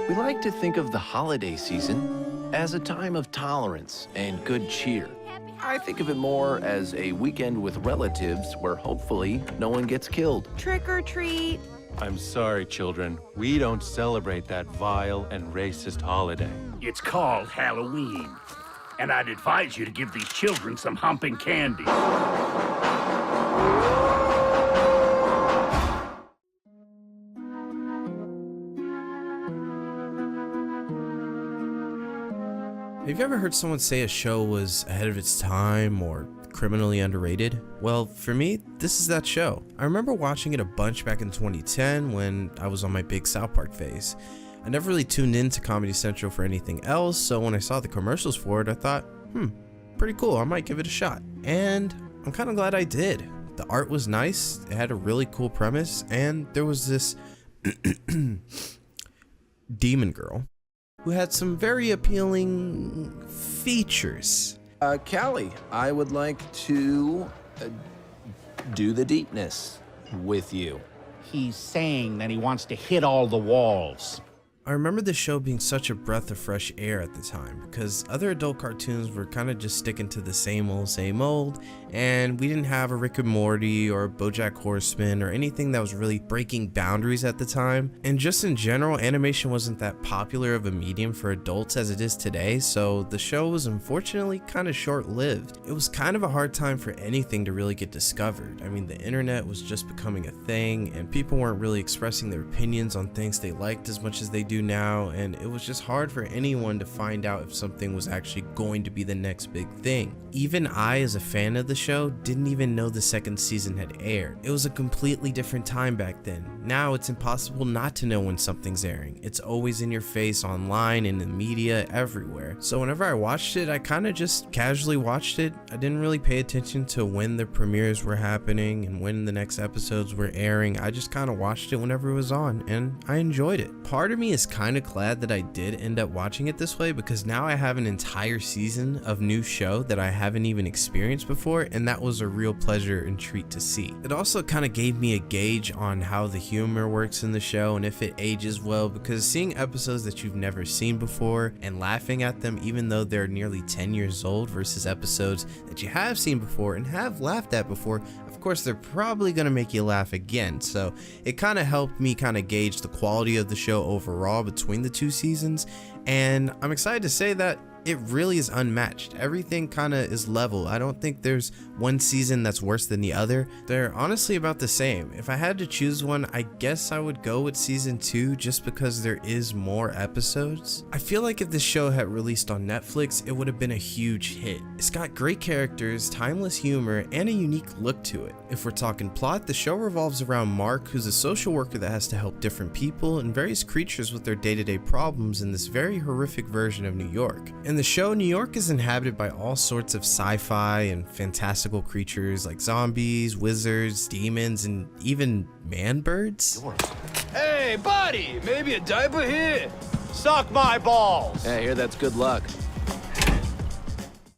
We like to think of the holiday season as a time of tolerance and good cheer. I think of it more as a weekend with relatives where hopefully no one gets killed. Trick or treat. I'm sorry, children. We don't celebrate that vile and racist holiday. It's called Halloween. And I'd advise you to give these children some humping candy. Have you ever heard someone say a show was ahead of its time or criminally underrated? Well, for me, this is that show. I remember watching it a bunch back in 2010 when I was on my big South Park phase. I never really tuned into Comedy Central for anything else, so when I saw the commercials for it, I thought, pretty cool, I might give it a shot. And I'm kind of glad I did. The art was nice, it had a really cool premise, and there was this demon girl who had some very appealing features. Callie, I would like to do the deepness with you. He's saying that he wants to hit all the walls. I remember the show being such a breath of fresh air at the time because other adult cartoons were kind of just sticking to the same old, and we didn't have a Rick and Morty or a BoJack Horseman or anything that was really breaking boundaries at the time. And just in general, animation wasn't that popular of a medium for adults as it is today, so the show was unfortunately kind of short-lived. It was kind of a hard time for anything to really get discovered. I mean, the internet was just becoming a thing, and people weren't really expressing their opinions on things they liked as much as they do now, and it was just hard for anyone to find out if something was actually going to be the next big thing. Even I, as a fan of the show, didn't even know the second season had aired. It was a completely different time back then. Now it's impossible not to know when something's airing. It's always in your face online, in the media, everywhere. So whenever I watched it, I kind of just casually watched it. I didn't really pay attention to when the premieres were happening and when the next episodes were airing. I just kind of watched it whenever it was on, and I enjoyed it. Part of me is kind of glad that I did end up watching it this way because now I have an entire season of new show that I haven't even experienced before, and that was a real pleasure and treat to see. It also kind of gave me a gauge on how the humor works in the show and if it ages well, because seeing episodes that you've never seen before and laughing at them even though they're nearly 10 years old versus episodes that you have seen before and have laughed at before, of course they're probably going to make you laugh again. So it kind of helped me kind of gauge the quality of the show overall between the two seasons, and I'm excited to say that it really is unmatched. Everything kind of is level. I don't think there's one season that's worse than the other. They're honestly about the same. If I had to choose one, I guess I would go with season 2 just because there is more episodes. I feel like if this show had released on Netflix, it would have been a huge hit. It's got great characters, timeless humor, and a unique look to it. If we're talking plot, the show revolves around Mark, who's a social worker that has to help different people and various creatures with their day-to-day problems in this very horrific version of New York. In the show, New York is inhabited by all sorts of sci-fi and fantastical creatures like zombies, wizards, demons, and even man-birds. Hey, buddy, maybe a diaper here? Suck my balls. I hear that's good luck.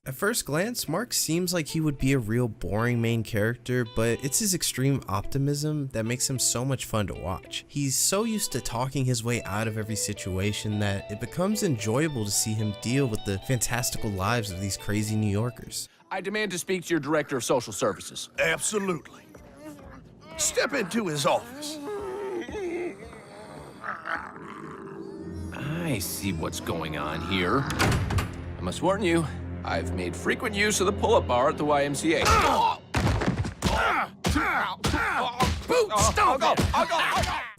At first glance, Mark seems like he would be a real boring main character, but it's his extreme optimism that makes him so much fun to watch. He's so used to talking his way out of every situation that it becomes enjoyable to see him deal with the fantastical lives of these crazy New Yorkers. I demand to speak to your director of social services. Absolutely. Step into his office. I see what's going on here. I must warn you, I've made frequent use of the pull-up bar at the YMCA.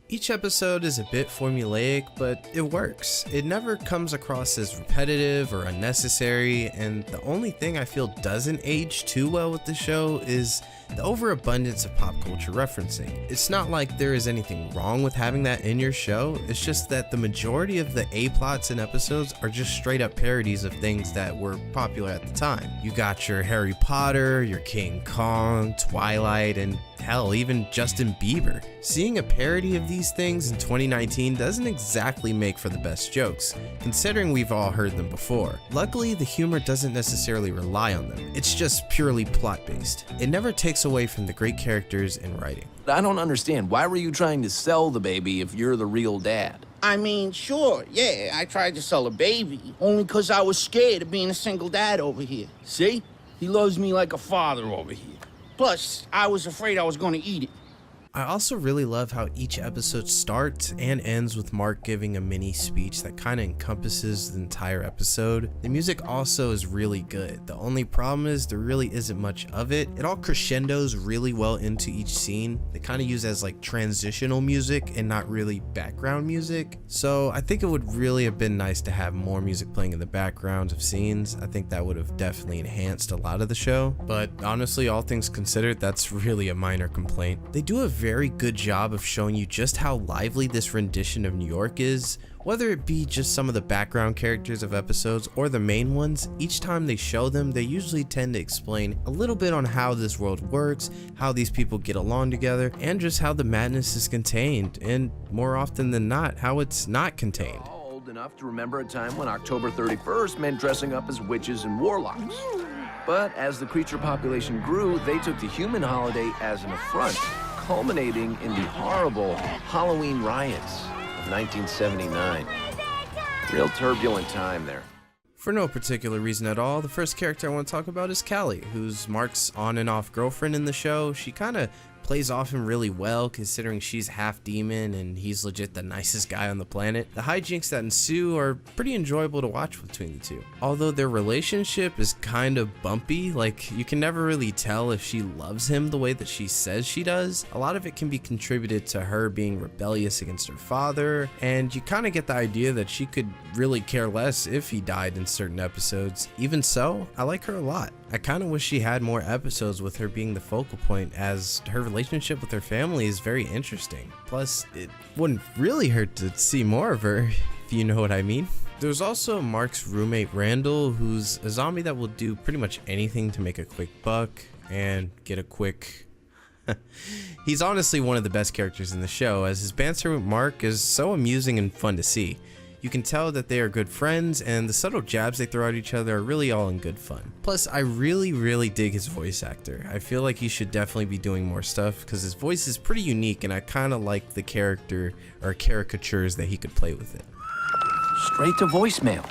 Each episode is a bit formulaic, but it works. It never comes across as repetitive or unnecessary, and the only thing I feel doesn't age too well with the show is the overabundance of pop culture referencing. It's not like there is anything wrong with having that in your show, it's just that the majority of the A-plots and episodes are just straight up parodies of things that were popular at the time. You got your Harry Potter, your King Kong, Twilight, and hell, even Justin Bieber. Seeing a parody of these things in 2019 doesn't exactly make for the best jokes, considering we've all heard them before. Luckily, the humor doesn't necessarily rely on them. It's just purely plot-based. It never takes away from the great characters and writing. I don't understand. Why were you trying to sell the baby if you're the real dad? I mean, sure, yeah, I tried to sell a baby, only 'cause I was scared of being a single dad over here. See? He loves me like a father over here. Plus, I was afraid I was gonna eat it. I also really love how each episode starts and ends with Mark giving a mini speech that kind of encompasses the entire episode. The music also is really good. The only problem is there really isn't much of it. It all crescendos really well into each scene. They kind of use as like transitional music and not really background music. So I think it would really have been nice to have more music playing in the background of scenes. I think that would have definitely enhanced a lot of the show. But honestly, all things considered, that's really a minor complaint. They do a very good job of showing you just how lively this rendition of New York is. Whether it be just some of the background characters of episodes or the main ones, each time they show them, they usually tend to explain a little bit on how this world works, how these people get along together, and just how the madness is contained, and more often than not, how it's not contained. Old enough to remember a time when October 31st meant dressing up as witches and warlocks. But as the creature population grew, they took the human holiday as an affront, culminating in the horrible Halloween riots of 1979. Real turbulent time there. For no particular reason at all, the first character I want to talk about is Callie, who's Mark's on and off girlfriend in the show. She kind of plays off him really well, considering she's half demon and he's legit the nicest guy on the planet. The hijinks that ensue are pretty enjoyable to watch between the two. Although their relationship is kind of bumpy, like you can never really tell if she loves him the way that she says she does. A lot of it can be contributed to her being rebellious against her father, and you kind of get the idea that she could really care less if he died in certain episodes. Even so, I like her a lot. I kind of wish she had more episodes with her being the focal point, as her relationship with her family is very interesting. Plus, it wouldn't really hurt to see more of her, if you know what I mean. There's also Mark's roommate Randall, who's a zombie that will do pretty much anything to make a quick buck and get a quick... He's honestly one of the best characters in the show, as his banter with Mark is so amusing and fun to see. You can tell that they are good friends, and the subtle jabs they throw at each other are really all in good fun. Plus, I really dig his voice actor. I feel like he should definitely be doing more stuff because his voice is pretty unique, and I kind of like the character or caricatures that he could play with it. Straight to voicemail.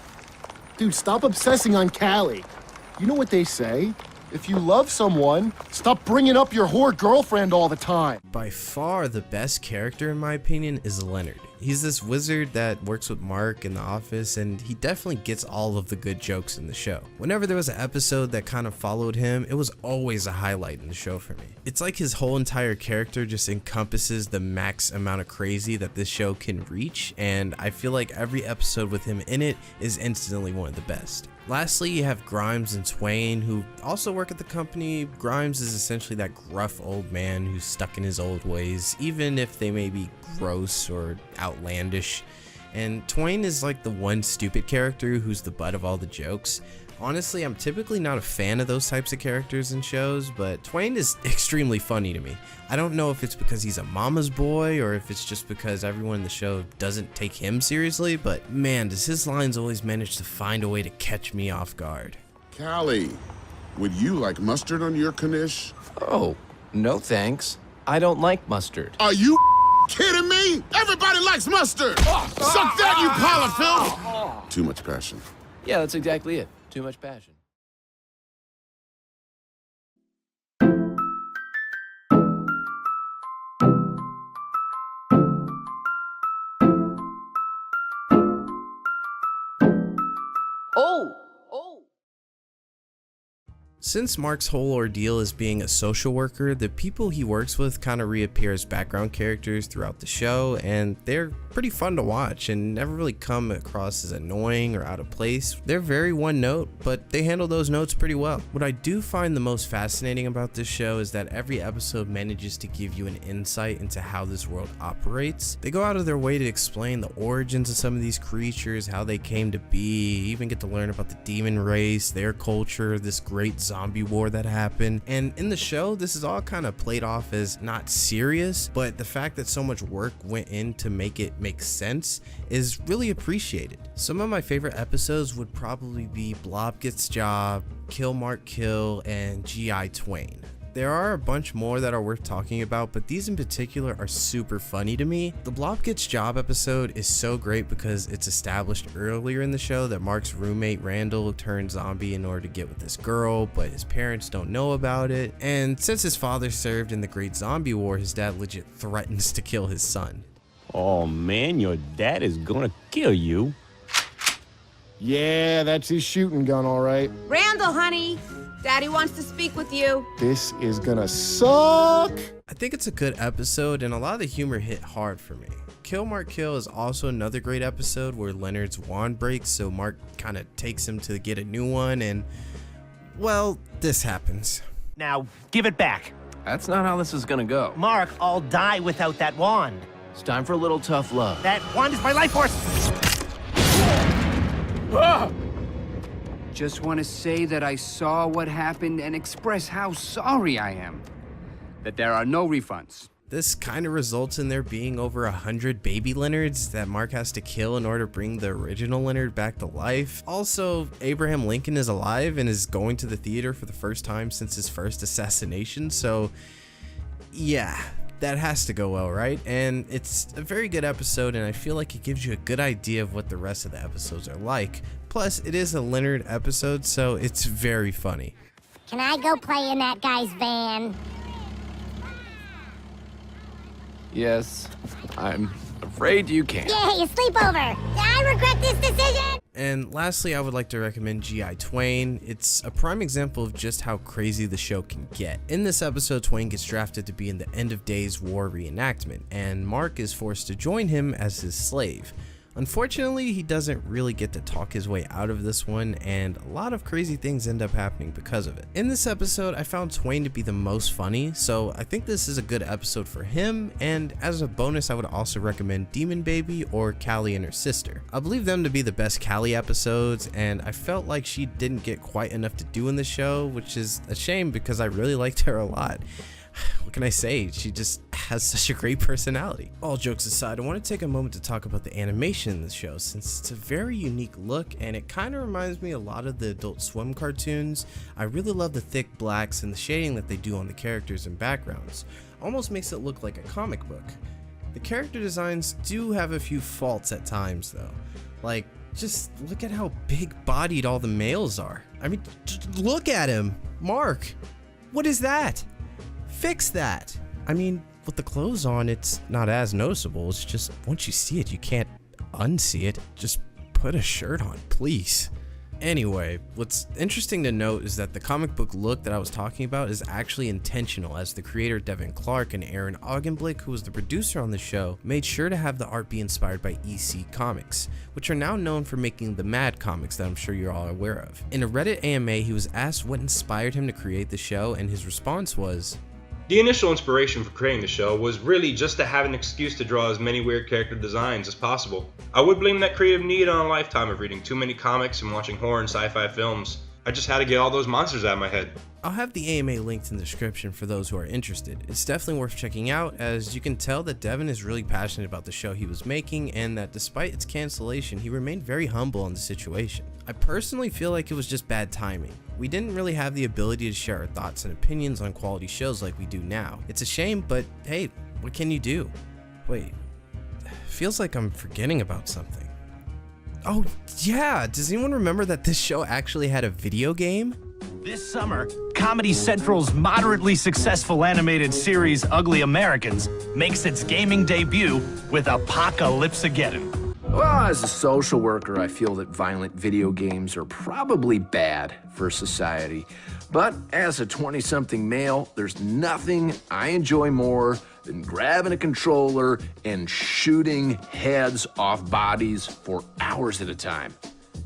Dude, stop obsessing on Callie. You know what they say? If you love someone, stop bringing up your whore girlfriend all the time. By far the best character in my opinion is Leonard. He's this wizard that works with Mark in the office, and he definitely gets all of the good jokes in the show. Whenever there was an episode that kind of followed him, it was always a highlight in the show for me. It's like his whole entire character just encompasses the max amount of crazy that this show can reach, and I feel like every episode with him in it is instantly one of the best. Lastly, you have Grimes and Twain, who also work at the company. Grimes is essentially that gruff old man who's stuck in his old ways, even if they may be gross or outlandish. And Twain is like the one stupid character who's the butt of all the jokes. Honestly, I'm typically not a fan of those types of characters in shows, but Twain is extremely funny to me. I don't know if it's because he's a mama's boy or if it's just because everyone in the show doesn't take him seriously, but man, does his lines always manage to find a way to catch me off guard. Callie, would you like mustard on your knish? Oh, no thanks. I don't like mustard. Are you kidding me? Everybody likes mustard! Suck that, you polyfill! Too much passion. Yeah, that's exactly it. Too much passion. Since Mark's whole ordeal is being a social worker, the people he works with kind of reappear as background characters throughout the show, and they're pretty fun to watch and never really come across as annoying or out of place. They're very one note, but they handle those notes pretty well. What I do find the most fascinating about this show is that every episode manages to give you an insight into how this world operates. They go out of their way to explain the origins of some of these creatures, how they came to be, even get to learn about the demon race, their culture, this great zombie war that happened. And in the show, this is all kind of played off as not serious, but the fact that so much work went in to make it make sense is really appreciated. Some of my favorite episodes would probably be Blob Gets Job, Kill Mark Kill, and G.I. Twain. There are a bunch more that are worth talking about, but these in particular are super funny to me. The Blob Gets Job episode is so great because it's established earlier in the show that Mark's roommate Randall turned zombie in order to get with this girl, but his parents don't know about it. And since his father served in the Great Zombie War, his dad legit threatens to kill his son. Oh man, your dad is gonna kill you. Yeah, that's his shooting gun, all right. Randall, honey, Daddy wants to speak with you. This is gonna suck. I think it's a good episode, and a lot of the humor hit hard for me. Kill Mark Kill is also another great episode where Leonard's wand breaks, so Mark kind of takes him to get a new one, and, well, this happens. Now, give it back. That's not how this is gonna go. Mark, I'll die without that wand. It's time for a little tough love. That wand is my life force. Just want to say that I saw what happened and express how sorry I am. That there are no refunds. This kind of results in there being over 100 baby Leonards that Mark has to kill in order to bring the original Leonard back to life. Also, Abraham Lincoln is alive and is going to the theater for the first time since his first assassination, so yeah, that has to go well, right? And it's a very good episode, and I feel like it gives you a good idea of what the rest of the episodes are like. Plus, it is a Leonard episode, so it's very funny. Can I go play in that guy's van? Yes, I'm afraid you can't. Yay, a sleepover! I regret this decision! And lastly, I would like to recommend G.I. Twain. It's a prime example of just how crazy the show can get. In this episode, Twain gets drafted to be in the End of Days War reenactment, and Mark is forced to join him as his slave. Unfortunately, he doesn't really get to talk his way out of this one, and a lot of crazy things end up happening because of it. In this episode, I found Twain to be the most funny, so I think this is a good episode for him, and as a bonus, I would also recommend Demon Baby or Callie and her sister. I believe them to be the best Callie episodes, and I felt like she didn't get quite enough to do in the show, which is a shame because I really liked her a lot. What can I say? She just has such a great personality. All jokes aside, I want to take a moment to talk about the animation in the show, since it's a very unique look and it kind of reminds me a lot of the Adult Swim cartoons. I really love the thick blacks and the shading that they do on the characters and backgrounds. Almost makes it look like a comic book. The character designs do have a few faults at times though. Like, just look at how big-bodied all the males are. I mean, just look at him. Mark, what is that? Fix that. I mean, with the clothes on, it's not as noticeable. It's just once you see it, you can't unsee it. Just put a shirt on, please. Anyway, what's interesting to note is that the comic book look that I was talking about is actually intentional, as the creator Devin Clark and Aaron Augenblick, who was the producer on the show, made sure to have the art be inspired by EC Comics, which are now known for making the Mad comics that I'm sure you're all aware of. In a Reddit AMA, he was asked what inspired him to create the show, and his response was, "The initial inspiration for creating the show was really just to have an excuse to draw as many weird character designs as possible. I would blame that creative need on a lifetime of reading too many comics and watching horror and sci-fi films. I just had to get all those monsters out of my head." I'll have the AMA linked in the description for those who are interested. It's definitely worth checking out, as you can tell that Devin is really passionate about the show he was making, and that despite its cancellation, he remained very humble on the situation. I personally feel like it was just bad timing. We didn't really have the ability to share our thoughts and opinions on quality shows like we do now. It's a shame, but hey, what can you do? Wait, feels like I'm forgetting about something. Oh yeah, does anyone remember that this show actually had a video game? This summer, Comedy Central's moderately successful animated series Ugly Americans makes its gaming debut with Apocalypse-ageddon. Well, as a social worker, I feel that violent video games are probably bad for society. But as a 20-something male, there's nothing I enjoy more than grabbing a controller and shooting heads off bodies for hours at a time.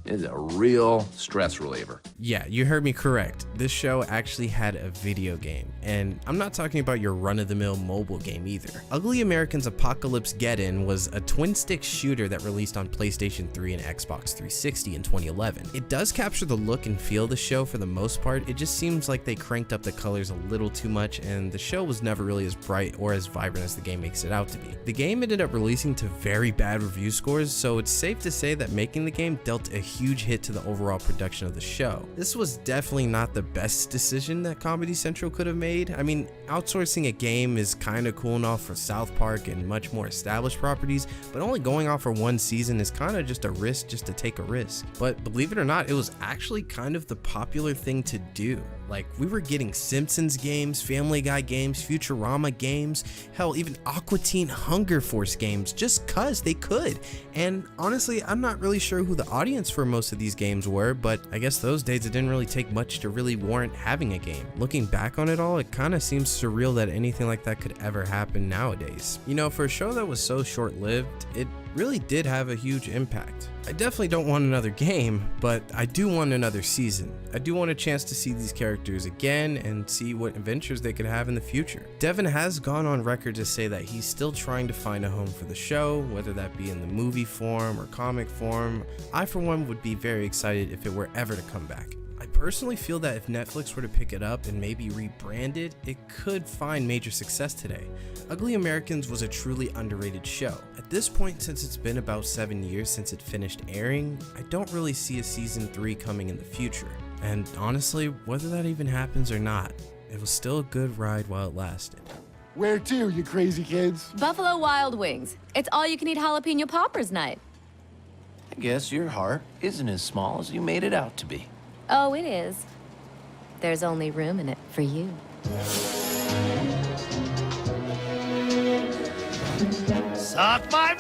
It's a real stress reliever. Yeah, you heard me correct. This show actually had a video game, and I'm not talking about your run-of-the-mill mobile game either. Ugly Americans Apocalypse-ageddon was a twin-stick shooter that released on PlayStation 3 and Xbox 360 in 2011. It does capture the look and feel of the show for the most part. It just seems like they cranked up the colors a little too much, and the show was never really as bright or as vibrant as the game makes it out to be. The game ended up releasing to very bad review scores, so it's safe to say that making the game dealt a huge hit to the overall production of the show. This was definitely not the best decision that Comedy Central could have made. I mean, outsourcing a game is kind of cool and all for South Park and much more established properties, but only going off for one season is kind of just a risk just to take a risk. But believe it or not, it was actually kind of the popular thing to do. Like, we were getting Simpsons games, Family Guy games, Futurama games, hell, even Aqua Teen Hunger Force games, just cause they could. And honestly, I'm not really sure who the audience for most of these games were, but I guess those days it didn't really take much to really warrant having a game. Looking back on it all, it kind of seems surreal that anything like that could ever happen nowadays. You know, for a show that was so short-lived, it really did have a huge impact. I definitely don't want another game, but I do want another season. I do want a chance to see these characters again and see what adventures they could have in the future. Devin has gone on record to say that he's still trying to find a home for the show, whether that be in the movie form or comic form. I, for one, would be very excited if it were ever to come back. I personally feel that if Netflix were to pick it up and maybe rebrand it, it could find major success today. Ugly Americans was a truly underrated show. At this point, since it's been about 7 years since it finished airing, I don't really see a season 3 coming in the future. And honestly, whether that even happens or not, it was still a good ride while it lasted. Where to, you crazy kids? Buffalo Wild Wings. It's all you can eat jalapeno poppers night. I guess your heart isn't as small as you made it out to be. Oh, it is. There's only room in it for you. Suck my